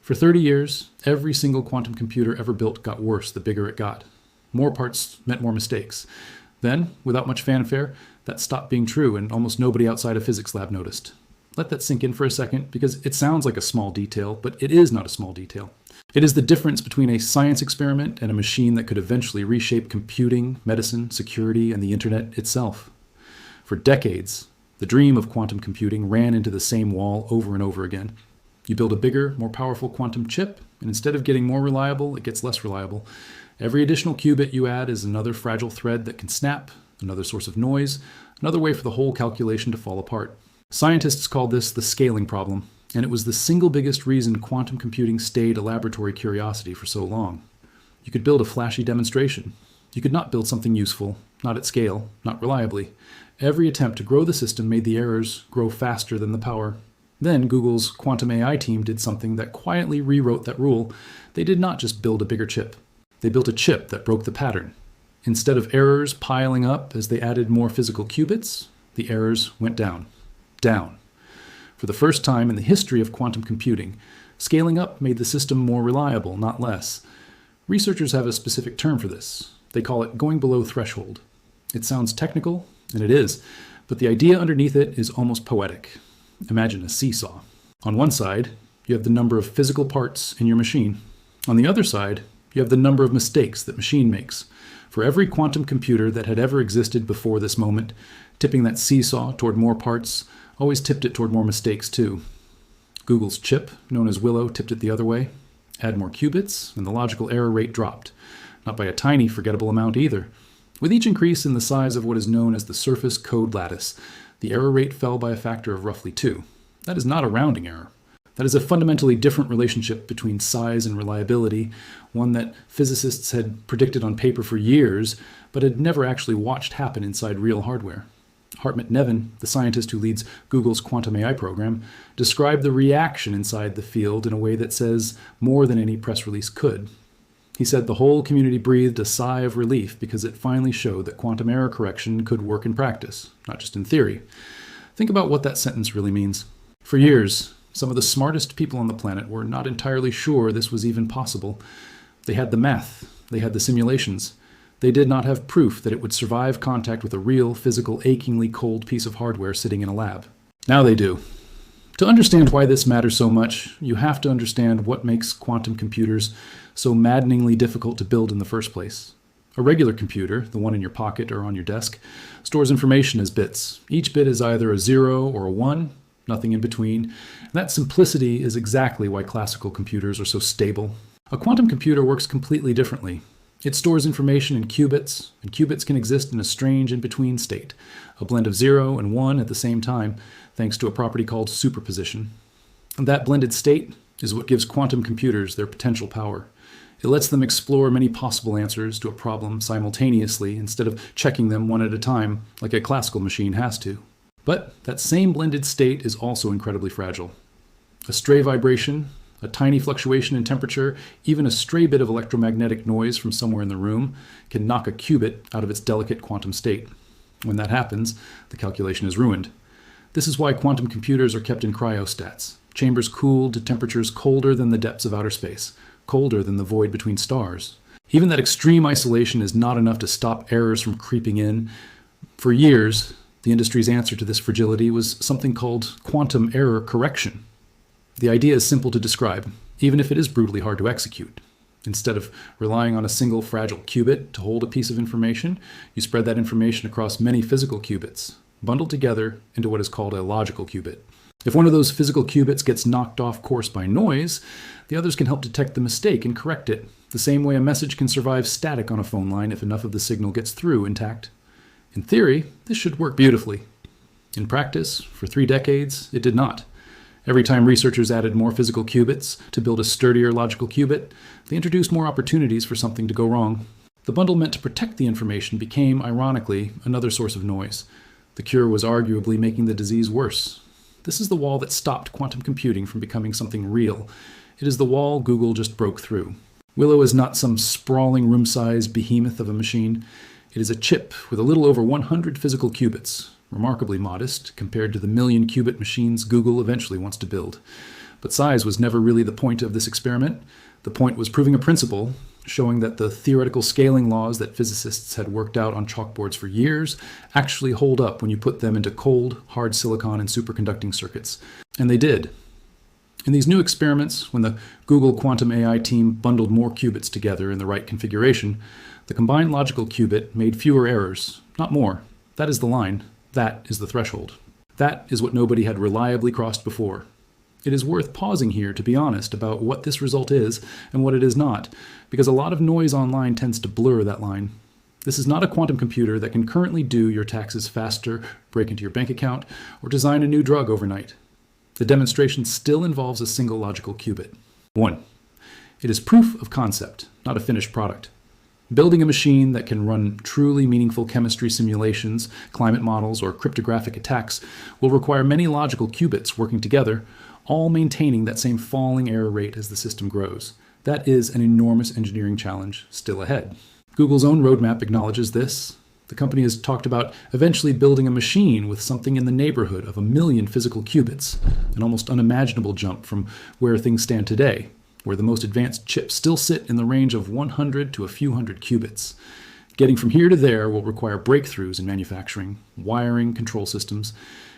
For 30 years, every single quantum computer ever built got worse the bigger it got. More parts meant more mistakes. Then, without much fanfare, that stopped being true and almost nobody outside a physics lab noticed. Let that sink in for a second, because it sounds like a small detail, but it is not a small detail. It is the difference between a science experiment and a machine that could eventually reshape computing, medicine, security, and the internet itself. For decades, the dream of quantum computing ran into the same wall over and over again. You build a bigger, more powerful quantum chip, and instead of getting more reliable, it gets less reliable. Every additional qubit you add is another fragile thread that can snap, another source of noise, another way for the whole calculation to fall apart. Scientists call this the scaling problem, and it was the single biggest reason quantum computing stayed a laboratory curiosity for so long. You could build a flashy demonstration. You could not build something useful, not at scale, not reliably. Every attempt to grow the system made the errors grow faster than the power. Then Google's quantum AI team did something that quietly rewrote that rule. They did not just build a bigger chip. They built a chip that broke the pattern. Instead of errors piling up as they added more physical qubits, the errors went down. Down. For the first time in the history of quantum computing, scaling up made the system more reliable, not less. Researchers have a specific term for this. They call it going below threshold. It sounds technical, and it is, but the idea underneath it is almost poetic. Imagine a seesaw. On one side, you have the number of physical parts in your machine. On the other side, you have the number of mistakes that machine makes. For every quantum computer that had ever existed before this moment, tipping that seesaw toward more parts always tipped it toward more mistakes too. Google's chip, known as Willow, tipped it the other way. Add more qubits, and the logical error rate dropped. Not by a tiny, forgettable amount either. With each increase in the size of what is known as the surface code lattice, the error rate fell by a factor of roughly 2. That is not a rounding error. That is a fundamentally different relationship between size and reliability, one that physicists had predicted on paper for years, but had never actually watched happen inside real hardware. Hartmut Neven, the scientist who leads Google's quantum AI program, described the reaction inside the field in a way that says more than any press release could. He said the whole community breathed a sigh of relief because it finally showed that quantum error correction could work in practice, not just in theory. Think about what that sentence really means. For years, some of the smartest people on the planet were not entirely sure this was even possible. They had the math, they had the simulations. They did not have proof that it would survive contact with a real, physical, achingly cold piece of hardware sitting in a lab. Now they do. To understand why this matters so much, you have to understand what makes quantum computers so maddeningly difficult to build in the first place. A regular computer, the one in your pocket or on your desk, stores information as bits. Each bit is either a 0 or a 1, nothing in between. And that simplicity is exactly why classical computers are so stable. A quantum computer works completely differently. It stores information in qubits, and qubits can exist in a strange in-between state, a blend of 0 and 1 at the same time, thanks to a property called superposition. And that blended state is what gives quantum computers their potential power. It lets them explore many possible answers to a problem simultaneously instead of checking them one at a time like a classical machine has to. But that same blended state is also incredibly fragile. A stray vibration, a tiny fluctuation in temperature, even a stray bit of electromagnetic noise from somewhere in the room can knock a qubit out of its delicate quantum state. When that happens, the calculation is ruined. This is why quantum computers are kept in cryostats, chambers cooled to temperatures colder than the depths of outer space, colder than the void between stars. Even that extreme isolation is not enough to stop errors from creeping in. For years, the industry's answer to this fragility was something called quantum error correction. The idea is simple to describe, even if it is brutally hard to execute. Instead of relying on a single fragile qubit to hold a piece of information, you spread that information across many physical qubits, bundled together into what is called a logical qubit. If one of those physical qubits gets knocked off course by noise, the others can help detect the mistake and correct it, the same way a message can survive static on a phone line if enough of the signal gets through intact. In theory, this should work beautifully. In practice, for 3 decades, it did not. Every time researchers added more physical qubits to build a sturdier logical qubit, they introduced more opportunities for something to go wrong. The bundle meant to protect the information became, ironically, another source of noise. The cure was arguably making the disease worse. This is the wall that stopped quantum computing from becoming something real. It is the wall Google just broke through. Willow is not some sprawling room-sized behemoth of a machine. It is a chip with a little over 100 physical qubits, remarkably modest compared to the million-qubit machines Google eventually wants to build. But size was never really the point of this experiment. The point was proving a principle, showing that the theoretical scaling laws that physicists had worked out on chalkboards for years actually hold up when you put them into cold, hard silicon and superconducting circuits. And they did. In these new experiments, when the Google quantum AI team bundled more qubits together in the right configuration, the combined logical qubit made fewer errors, not more. That is the line. That is the threshold. That is what nobody had reliably crossed before. It is worth pausing here to be honest about what this result is and what it is not, because a lot of noise online tends to blur that line. This is not a quantum computer that can currently do your taxes faster, break into your bank account, or design a new drug overnight. The demonstration still involves a single logical qubit. 1. It is proof of concept, not a finished product. Building a machine that can run truly meaningful chemistry simulations, climate models, or cryptographic attacks will require many logical qubits working together, all maintaining that same falling error rate as the system grows. That is an enormous engineering challenge still ahead. Google's own roadmap acknowledges this. The company has talked about eventually building a machine with something in the neighborhood of 1 million physical qubits, an almost unimaginable jump from where things stand today, where the most advanced chips still sit in the range of 100 to a few hundred qubits. Getting from here to there will require breakthroughs in manufacturing, wiring, control systems,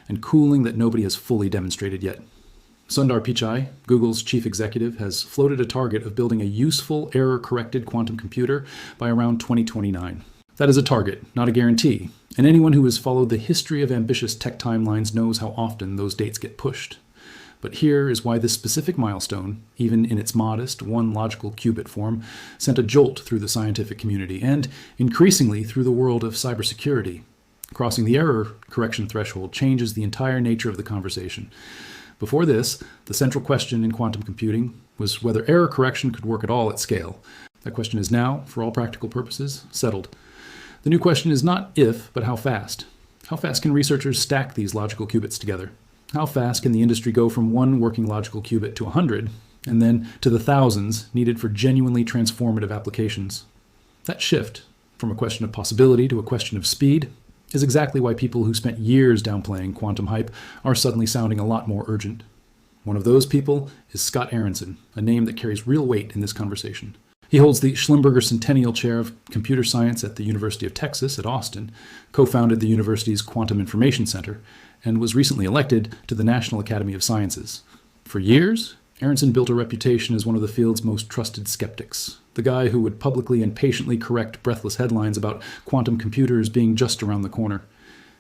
and cooling that nobody has fully demonstrated yet. Sundar Pichai, Google's chief executive, has floated a target of building a useful, error-corrected quantum computer by around 2029. That is a target, not a guarantee, and anyone who has followed the history of ambitious tech timelines knows how often those dates get pushed. But here is why this specific milestone, even in its modest, one logical qubit form, sent a jolt through the scientific community and, increasingly, through the world of cybersecurity. Crossing the error correction threshold changes the entire nature of the conversation. Before this, the central question in quantum computing was whether error correction could work at all at scale. That question is now, for all practical purposes, settled. The new question is not if, but how fast. How fast can researchers stack these logical qubits together? How fast can the industry go from one working logical qubit to 100, and then to the thousands needed for genuinely transformative applications? That shift, from a question of possibility to a question of speed, is exactly why people who spent years downplaying quantum hype are suddenly sounding a lot more urgent. One of those people is Scott Aaronson, a name that carries real weight in this conversation. He holds the Schlumberger Centennial Chair of Computer Science at the University of Texas at Austin, co-founded the university's Quantum Information Center, and was recently elected to the National Academy of Sciences. For years, Aaronson built a reputation as one of the field's most trusted skeptics, the guy who would publicly and patiently correct breathless headlines about quantum computers being just around the corner.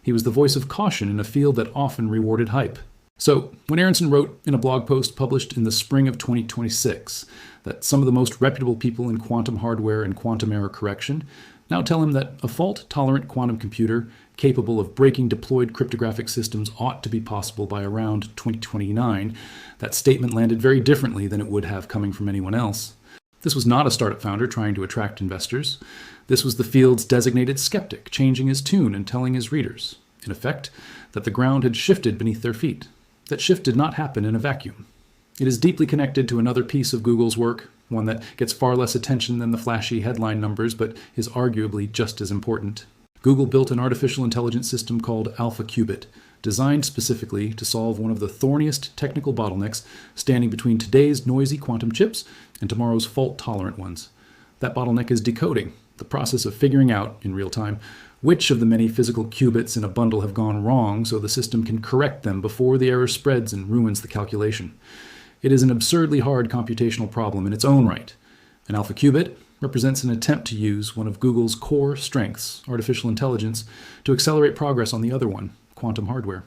He was the voice of caution in a field that often rewarded hype. So, when Aaronson wrote in a blog post published in the spring of 2026 that some of the most reputable people in quantum hardware and quantum error correction now tell him that a fault-tolerant quantum computer capable of breaking deployed cryptographic systems ought to be possible by around 2029, that statement landed very differently than it would have coming from anyone else. This was not a startup founder trying to attract investors. This was the field's designated skeptic changing his tune and telling his readers, in effect, that the ground had shifted beneath their feet. That shift did not happen in a vacuum. It is deeply connected to another piece of Google's work, one that gets far less attention than the flashy headline numbers, but is arguably just as important. Google built an artificial intelligence system called AlphaQubit, designed specifically to solve one of the thorniest technical bottlenecks standing between today's noisy quantum chips and tomorrow's fault-tolerant ones. That bottleneck is decoding, the process of figuring out, in real time, which of the many physical qubits in a bundle have gone wrong so the system can correct them before the error spreads and ruins the calculation. It is an absurdly hard computational problem in its own right. An AlphaQubit represents an attempt to use one of Google's core strengths, artificial intelligence, to accelerate progress on the other one, quantum hardware.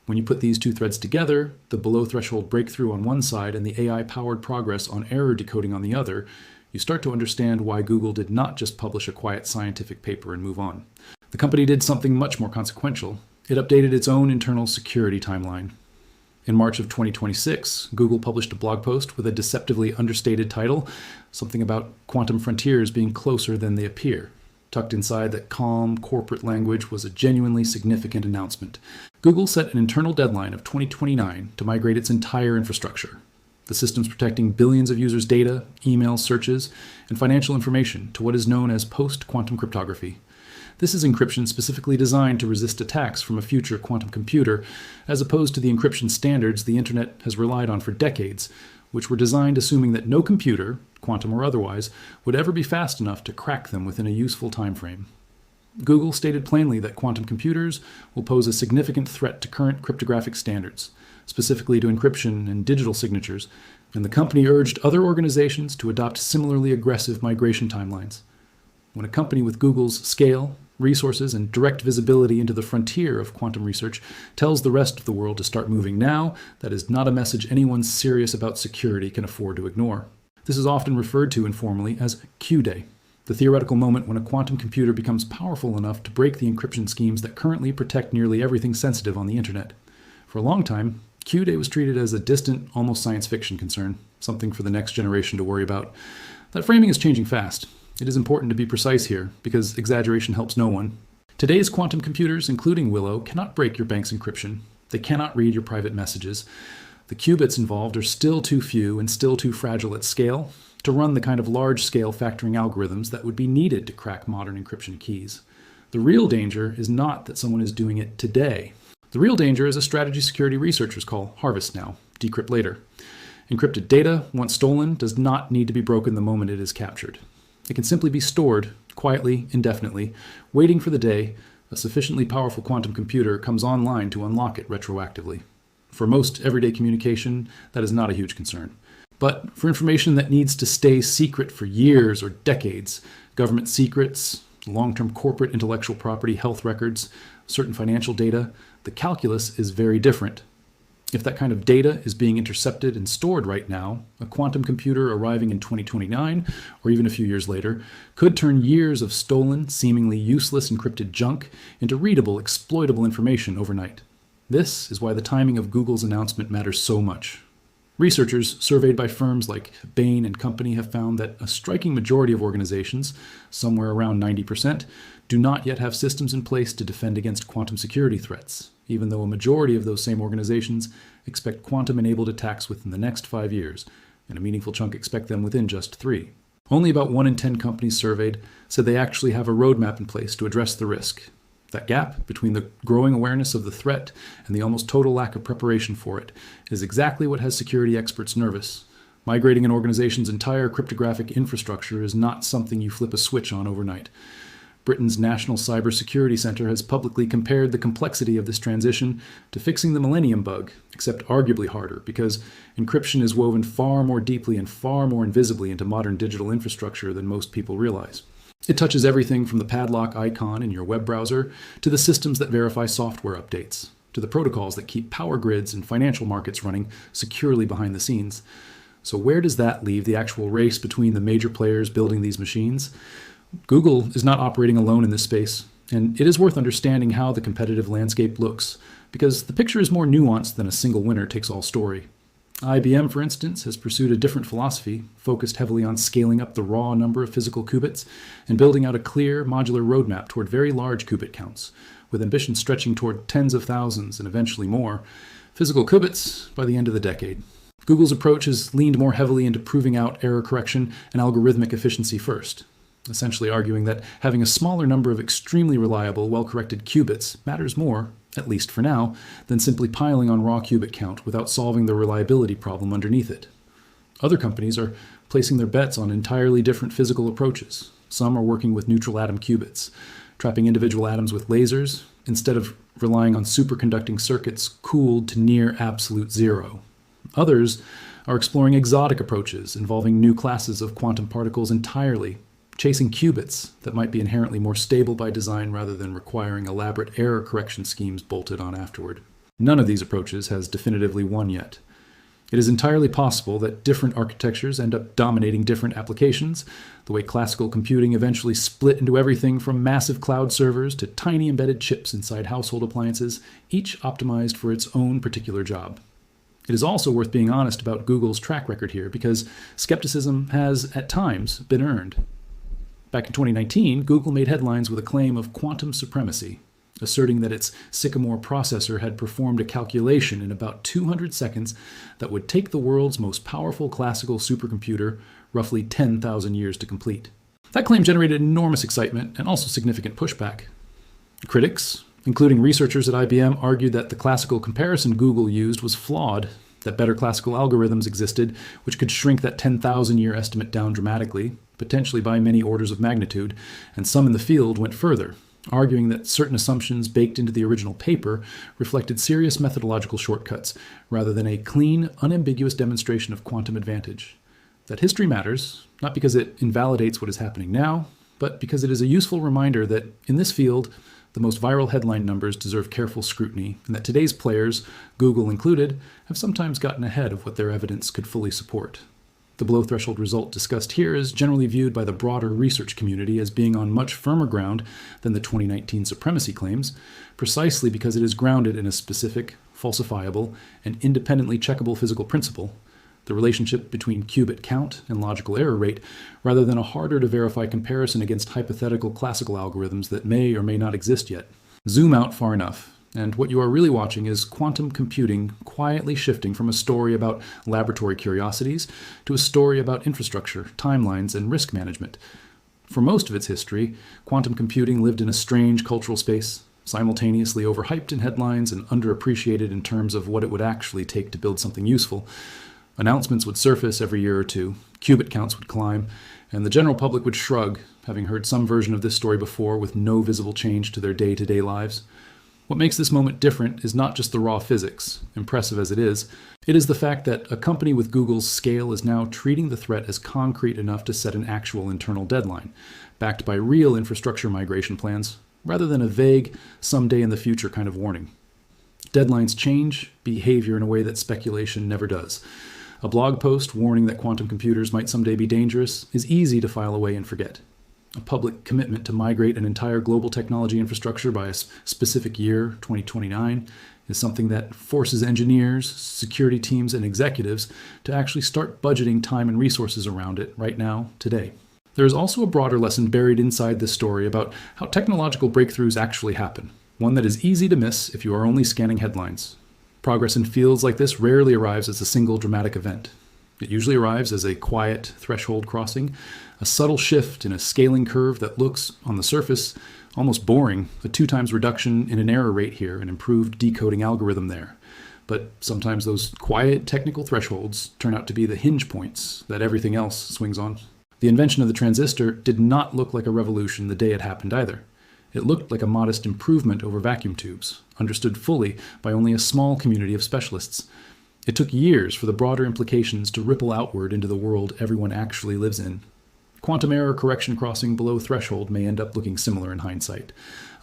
When you put these two threads together, the below-threshold breakthrough on one side and the AI-powered progress on error decoding on the other, you start to understand why Google did not just publish a quiet scientific paper and move on. The company did something much more consequential. It updated its own internal security timeline. In March of 2026, Google published a blog post with a deceptively understated title, something about quantum frontiers being closer than they appear. Tucked inside that calm, corporate language was a genuinely significant announcement. Google set an internal deadline of 2029 to migrate its entire infrastructure. The systems protecting billions of users' data, email searches, and financial information to what is known as post-quantum cryptography. This is encryption specifically designed to resist attacks from a future quantum computer, as opposed to the encryption standards the internet has relied on for decades, which were designed assuming that no computer, quantum or otherwise, would ever be fast enough to crack them within a useful time frame. Google stated plainly that quantum computers will pose a significant threat to current cryptographic standards, specifically to encryption and digital signatures, and the company urged other organizations to adopt similarly aggressive migration timelines. When a company with Google's scale, resources, and direct visibility into the frontier of quantum research tells the rest of the world to start moving now, that is not a message anyone serious about security can afford to ignore. This is often referred to informally as Q-Day, the theoretical moment when a quantum computer becomes powerful enough to break the encryption schemes that currently protect nearly everything sensitive on the internet. For a long time, Q-Day was treated as a distant, almost science fiction concern, something for the next generation to worry about. That framing is changing fast. It is important to be precise here, because exaggeration helps no one. Today's quantum computers, including Willow, cannot break your bank's encryption. They cannot read your private messages. The qubits involved are still too few and still too fragile at scale to run the kind of large-scale factoring algorithms that would be needed to crack modern encryption keys. The real danger is not that someone is doing it today. The real danger is a strategy security researchers call harvest now, decrypt later. Encrypted data, once stolen, does not need to be broken the moment it is captured. It can simply be stored, quietly, indefinitely, waiting for the day a sufficiently powerful quantum computer comes online to unlock it retroactively. For most everyday communication, that is not a huge concern. But for information that needs to stay secret for years or decades, government secrets, long-term corporate intellectual property, health records, certain financial data, the calculus is very different. If that kind of data is being intercepted and stored right now, a quantum computer arriving in 2029, or even a few years later, could turn years of stolen, seemingly useless encrypted junk into readable, exploitable information overnight. This is why the timing of Google's announcement matters so much. Researchers surveyed by firms like Bain and Company have found that a striking majority of organizations, somewhere around 90%, do not yet have systems in place to defend against quantum security threats, even though a majority of those same organizations expect quantum-enabled attacks within the next 5 years, and a meaningful chunk expect them within just 3. Only about 1 in 10 companies surveyed said they actually have a roadmap in place to address the risk. That gap between the growing awareness of the threat and the almost total lack of preparation for it is exactly what has security experts nervous. Migrating an organization's entire cryptographic infrastructure is not something you flip a switch on overnight. Britain's National Cybersecurity Centre has publicly compared the complexity of this transition to fixing the Millennium Bug, except arguably harder, because encryption is woven far more deeply and far more invisibly into modern digital infrastructure than most people realize. It touches everything from the padlock icon in your web browser to the systems that verify software updates, to the protocols that keep power grids and financial markets running securely behind the scenes. So where does that leave the actual race between the major players building these machines? Google is not operating alone in this space, and it is worth understanding how the competitive landscape looks, because the picture is more nuanced than a single winner-takes-all story. IBM, for instance, has pursued a different philosophy, focused heavily on scaling up the raw number of physical qubits and building out a clear, modular roadmap toward very large qubit counts, with ambitions stretching toward tens of thousands and eventually more physical qubits by the end of the decade. Google's approach has leaned more heavily into proving out error correction and algorithmic efficiency first, essentially arguing that having a smaller number of extremely reliable, well-corrected qubits matters more, at least for now, than simply piling on raw qubit count without solving the reliability problem underneath it. Other companies are placing their bets on entirely different physical approaches. Some are working with neutral atom qubits, trapping individual atoms with lasers, instead of relying on superconducting circuits cooled to near absolute zero. Others are exploring exotic approaches involving new classes of quantum particles entirely, chasing qubits that might be inherently more stable by design rather than requiring elaborate error correction schemes bolted on afterward. None of these approaches has definitively won yet. It is entirely possible that different architectures end up dominating different applications, the way classical computing eventually split into everything from massive cloud servers to tiny embedded chips inside household appliances, each optimized for its own particular job. It is also worth being honest about Google's track record here, because skepticism has, at times, been earned. Back in 2019, Google made headlines with a claim of quantum supremacy, asserting that its Sycamore processor had performed a calculation in about 200 seconds that would take the world's most powerful classical supercomputer roughly 10,000 years to complete. That claim generated enormous excitement and also significant pushback. Critics, including researchers at IBM, argued that the classical comparison Google used was flawed, that better classical algorithms existed which could shrink that 10,000-year estimate down dramatically, potentially by many orders of magnitude, and some in the field went further, arguing that certain assumptions baked into the original paper reflected serious methodological shortcuts rather than a clean, unambiguous demonstration of quantum advantage. That history matters, not because it invalidates what is happening now, but because it is a useful reminder that in this field, the most viral headline numbers deserve careful scrutiny, and that today's players, Google included, have sometimes gotten ahead of what their evidence could fully support. The below-threshold result discussed here is generally viewed by the broader research community as being on much firmer ground than the 2019 supremacy claims, precisely because it is grounded in a specific, falsifiable, and independently checkable physical principle, the relationship between qubit count and logical error rate, rather than a harder-to-verify comparison against hypothetical classical algorithms that may or may not exist yet. Zoom out far enough, and what you are really watching is quantum computing quietly shifting from a story about laboratory curiosities to a story about infrastructure, timelines, and risk management. For most of its history, quantum computing lived in a strange cultural space, simultaneously overhyped in headlines and underappreciated in terms of what it would actually take to build something useful. Announcements would surface every year or two, qubit counts would climb, and the general public would shrug, having heard some version of this story before with no visible change to their day-to-day lives. What makes this moment different is not just the raw physics, impressive as it is the fact that a company with Google's scale is now treating the threat as concrete enough to set an actual internal deadline, backed by real infrastructure migration plans, rather than a vague, someday in the future kind of warning. Deadlines change behavior in a way that speculation never does. A blog post warning that quantum computers might someday be dangerous is easy to file away and forget. A public commitment to migrate an entire global technology infrastructure by a specific year, 2029, is something that forces engineers, security teams, and executives to actually start budgeting time and resources around it right now, today. There is also a broader lesson buried inside this story about how technological breakthroughs actually happen, one that is easy to miss if you are only scanning headlines. Progress in fields like this rarely arrives as a single dramatic event. It usually arrives as a quiet threshold crossing, a subtle shift in a scaling curve that looks, on the surface, almost boring, a 2x reduction in an error rate here, an improved decoding algorithm there. But sometimes those quiet technical thresholds turn out to be the hinge points that everything else swings on. The invention of the transistor did not look like a revolution the day it happened either. It looked like a modest improvement over vacuum tubes, understood fully by only a small community of specialists. It took years for the broader implications to ripple outward into the world everyone actually lives in. Quantum error correction crossing below threshold may end up looking similar in hindsight,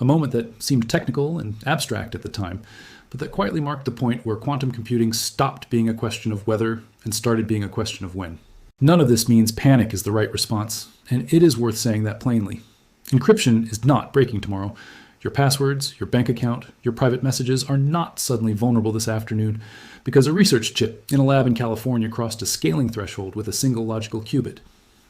a moment that seemed technical and abstract at the time, but that quietly marked the point where quantum computing stopped being a question of whether and started being a question of when. None of this means panic is the right response, and it is worth saying that plainly. Encryption is not breaking tomorrow. Your passwords, your bank account, your private messages are not suddenly vulnerable this afternoon because a research chip in a lab in California crossed a scaling threshold with a single logical qubit.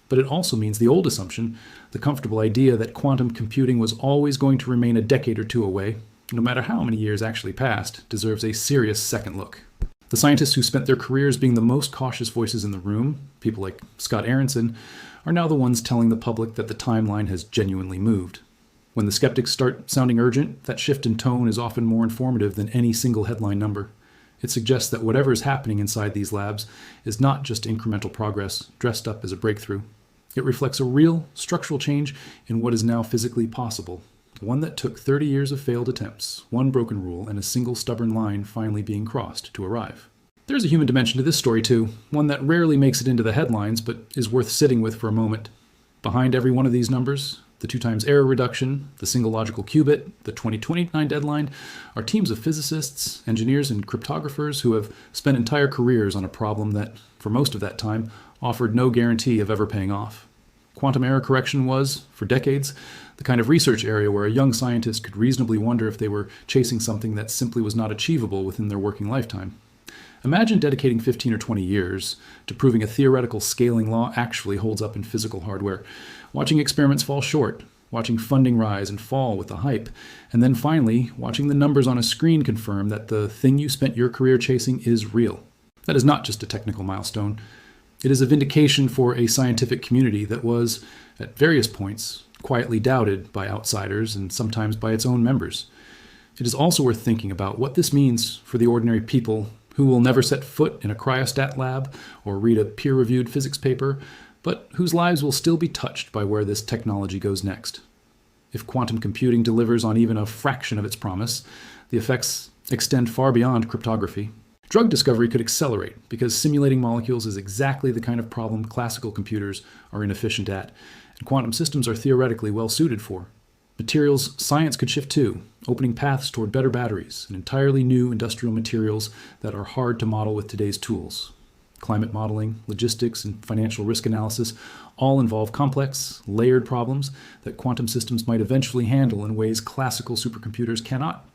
But it also means the old assumption, the comfortable idea that quantum computing was always going to remain a decade or two away, no matter how many years actually passed, deserves a serious second look. The scientists who spent their careers being the most cautious voices in the room, people like Scott Aaronson, are now the ones telling the public that the timeline has genuinely moved. When the skeptics start sounding urgent, that shift in tone is often more informative than any single headline number. It suggests that whatever is happening inside these labs is not just incremental progress dressed up as a breakthrough. It reflects a real, structural change in what is now physically possible, one that took 30 years of failed attempts, one broken rule, and a single stubborn line finally being crossed to arrive. There's a human dimension to this story too, one that rarely makes it into the headlines but is worth sitting with for a moment. Behind every one of these numbers, the 2x error reduction, the single logical qubit, the 2029 deadline, are teams of physicists, engineers, and cryptographers who have spent entire careers on a problem that, for most of that time, offered no guarantee of ever paying off. Quantum error correction was, for decades, the kind of research area where a young scientist could reasonably wonder if they were chasing something that simply was not achievable within their working lifetime. Imagine dedicating 15 or 20 years to proving a theoretical scaling law actually holds up in physical hardware, watching experiments fall short, watching funding rise and fall with the hype, and then finally watching the numbers on a screen confirm that the thing you spent your career chasing is real. That is not just a technical milestone. It is a vindication for a scientific community that was, at various points, quietly doubted by outsiders and sometimes by its own members. It is also worth thinking about what this means for the ordinary people who will never set foot in a cryostat lab or read a peer-reviewed physics paper, but whose lives will still be touched by where this technology goes next. If quantum computing delivers on even a fraction of its promise, the effects extend far beyond cryptography. Drug discovery could accelerate because simulating molecules is exactly the kind of problem classical computers are inefficient at, and quantum systems are theoretically well suited for. Materials science could shift too, opening paths toward better batteries and entirely new industrial materials that are hard to model with today's tools. Climate modeling, logistics, and financial risk analysis all involve complex, layered problems that quantum systems might eventually handle in ways classical supercomputers cannot.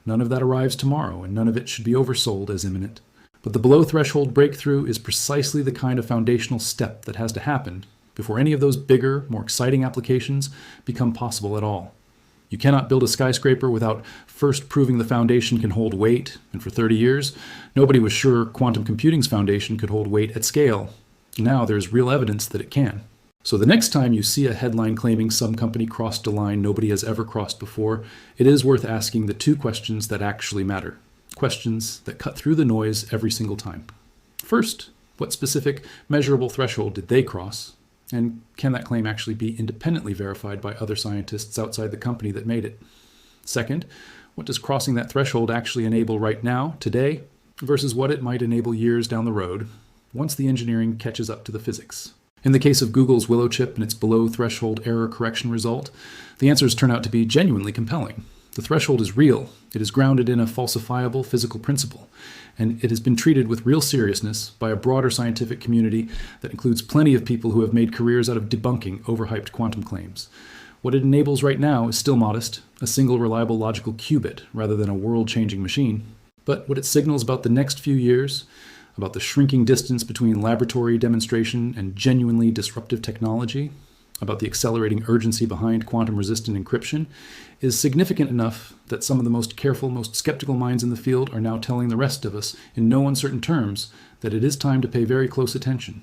None of that arrives tomorrow, and none of it should be oversold as imminent. But the below-threshold breakthrough is precisely the kind of foundational step that has to happen before any of those bigger, more exciting applications become possible at all. You cannot build a skyscraper without first proving the foundation can hold weight, and for 30 years, nobody was sure quantum computing's foundation could hold weight at scale. Now there's real evidence that it can. So the next time you see a headline claiming some company crossed a line nobody has ever crossed before, it is worth asking the two questions that actually matter. Questions that cut through the noise every single time. First, what specific measurable threshold did they cross? And can that claim actually be independently verified by other scientists outside the company that made it? Second, what does crossing that threshold actually enable right now, today, versus what it might enable years down the road, once the engineering catches up to the physics? In the case of Google's Willow chip and its below-threshold error correction result, the answers turn out to be genuinely compelling. The threshold is real, it is grounded in a falsifiable physical principle, and it has been treated with real seriousness by a broader scientific community that includes plenty of people who have made careers out of debunking overhyped quantum claims. What it enables right now is still modest, a single reliable logical qubit rather than a world-changing machine. But what it signals about the next few years, about the shrinking distance between laboratory demonstration and genuinely disruptive technology, about the accelerating urgency behind quantum-resistant encryption, is significant enough that some of the most careful, most skeptical minds in the field are now telling the rest of us in no uncertain terms that it is time to pay very close attention.